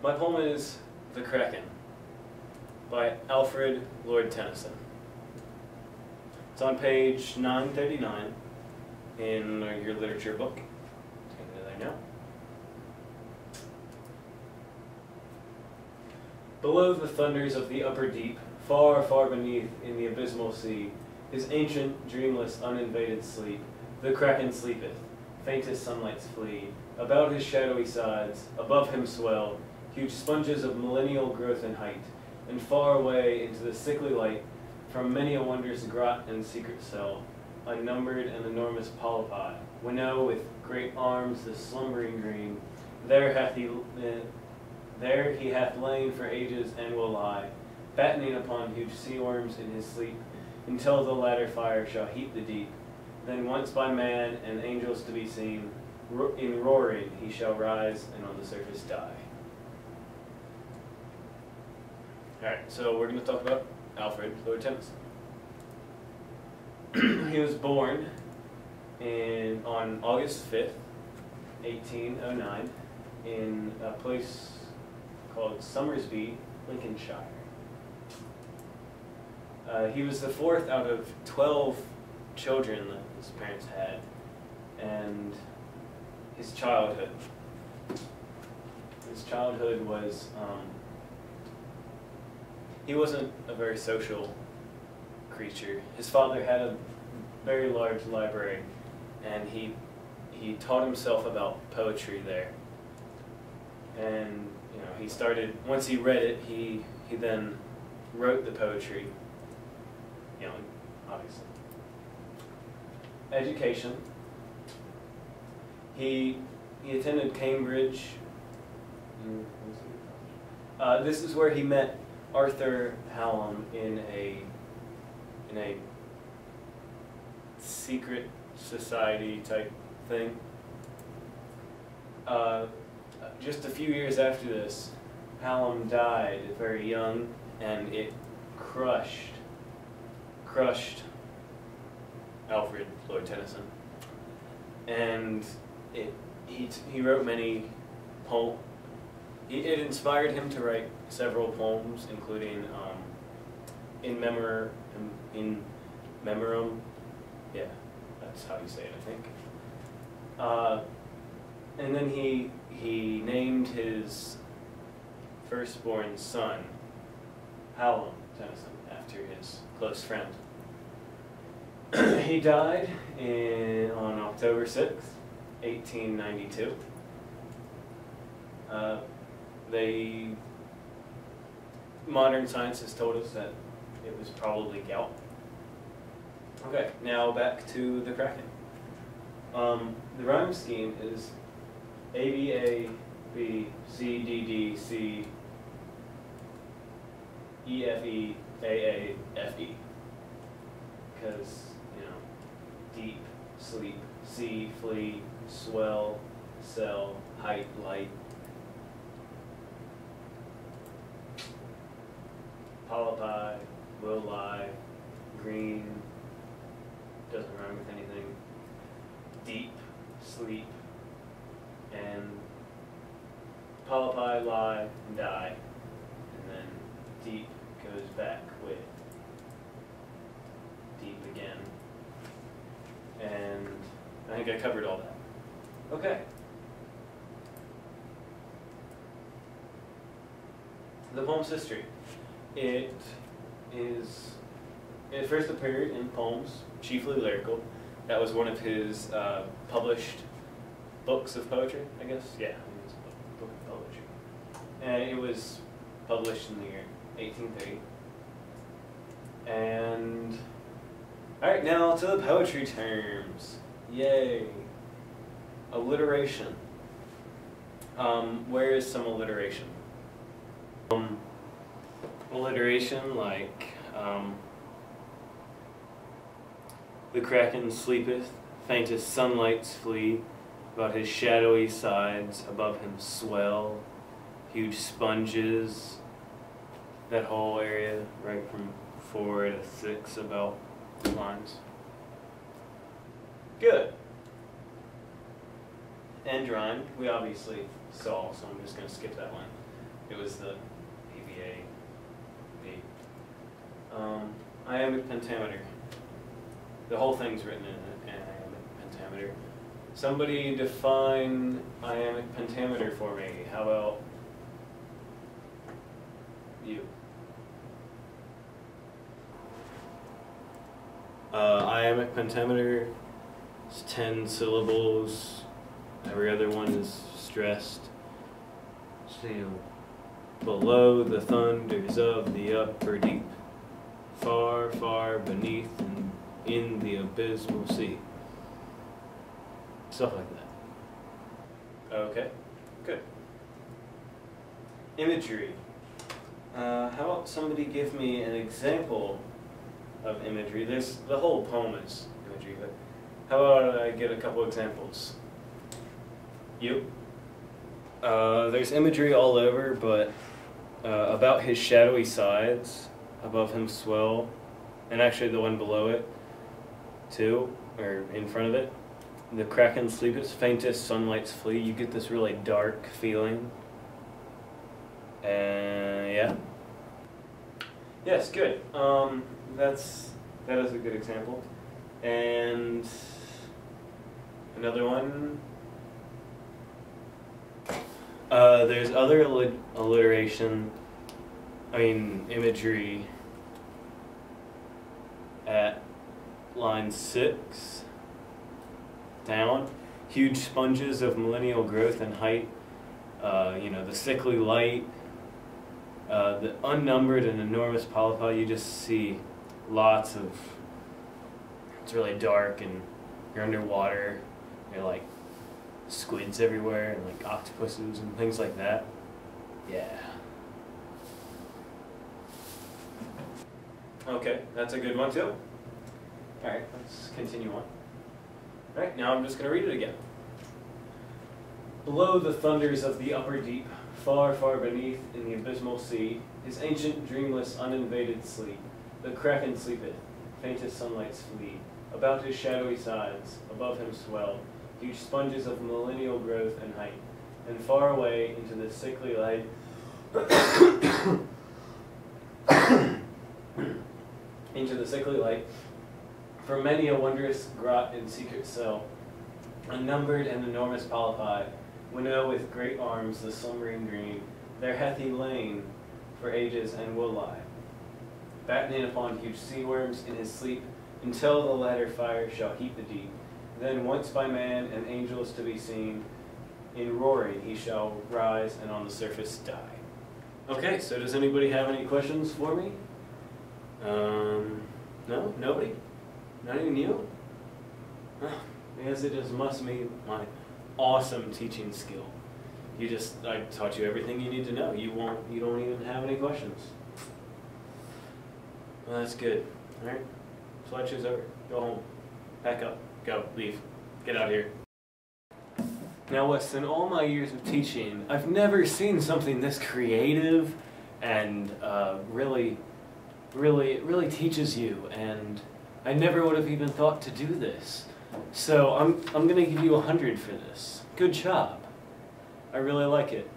My poem is The Kraken by Alfred Lord Tennyson. It's on page 939 in your literature book. Take it there now. Below the thunders of the upper deep, far, far beneath in the abysmal sea, his ancient, dreamless, uninvaded sleep, the Kraken sleepeth, faintest sunlights flee, about his shadowy sides, above him swell, huge sponges of millennial growth and height, and far away into the sickly light, from many a wondrous grot and secret cell, unnumbered and enormous polypi, winnow with great arms the slumbering green, there he hath lain for ages and will lie, battening upon huge sea worms in his sleep, until the latter fire shall heat the deep. Then once by man and angels to be seen, in roaring he shall rise and on the surface die. Alright, so we're going to talk about Alfred Lord Tennyson. He was born on August 5th, 1809, in a place called Somersby, Lincolnshire. He was the fourth out of 12 children that his parents had, and his childhood was, he wasn't a very social creature. His father had a very large library, and he taught himself about poetry there. And he started, once he read it, he then wrote the poetry, obviously. Education. He attended Cambridge. This is where he met Arthur Hallam in a secret society type thing. Just a few years after this, Hallam died very young, and it crushed Alfred Lord Tennyson. And he wrote many poems. It inspired him to write several poems, including In Memoriam. Yeah, that's how you say it, I think. And then he named his firstborn son Hallam Tennyson after his close friend. He died on October 6th, 1892. Modern science has told us that it was probably gout. Okay, now back to the Kraken. The rhyme scheme is A, B, A, B, C, D, D, C, E, F, E, A, F, E. Because, deep, sleep, sea, flee, swell, cell, height, light. Polypi, will lie, green, doesn't rhyme with anything. Deep, sleep, and polypi, lie, and die. And then deep goes back with deep again. And I think I covered all that. Okay. The poem's history. It first appeared in poems, chiefly lyrical. That was one of his published books of poetry, I guess. Yeah, it was a book of poetry. And it was published in the year 1830. And, alright, now to the poetry terms. Yay. Alliteration. Where is some alliteration? Alliteration like the Kraken sleepeth, faintest sunlights flee, about his shadowy sides, above him swell, huge sponges, that whole area right from 4 to 6 about lines. Good. End rhyme, we obviously saw, so I'm just going to skip that one. It was the ABA. Iambic pentameter. The whole thing's written in an iambic pentameter. Somebody define iambic pentameter for me. How about you? Iambic pentameter is 10 syllables. Every other one is stressed. So, below the thunders of the upper deep, far, far beneath and in the abysmal sea. Stuff like that. Okay, good. Imagery. How about somebody give me an example of imagery? The whole poem is imagery, but how about I get a couple examples? You? There's imagery all over, but about his shadowy sides, above him swell, and actually the one below it, too, or in front of it. The Kraken sleepeth, faintest sunlights flee. You get this really dark feeling. And yeah. Yes, good. That is a good example. And another one. There's other alliteration, imagery at line 6 down. Huge sponges of millennial growth and height, the sickly light, the unnumbered and enormous polypi. You just see lots of, it's really dark and you're underwater, you're like squids everywhere and like octopuses and things like that. Yeah. Okay, that's a good one too. Alright, let's continue on. Alright, now I'm just going to read it again. Below the thunders of the upper deep, far, far beneath in the abysmal sea, his ancient, dreamless, uninvaded sleep, the Kraken sleepeth, faintest sunlights flee. About his shadowy sides, above him swell, huge sponges of millennial growth and height, and far away into the sickly light from many a wondrous grot and secret cell, unnumbered and enormous polypi, winnow with great arms the slumbering dream, there hath he lain for ages and will lie, battening upon huge sea worms in his sleep, until the latter fire shall heat the deep. Then once by man and angels to be seen, in roaring he shall rise and on the surface die. Okay, so does anybody have any questions for me? No? Nobody? Not even you? I guess it just must mean my awesome teaching skill. I taught you everything you need to know. You don't even have any questions. Well, that's good. Alright, slideshow's over. Go home. Pack up. Go. Leave. Get out of here. Now listen, all my years of teaching, I've never seen something this creative and really teaches you, and I never would have even thought to do this. So I'm gonna give you 100 for this. Good job. I really like it.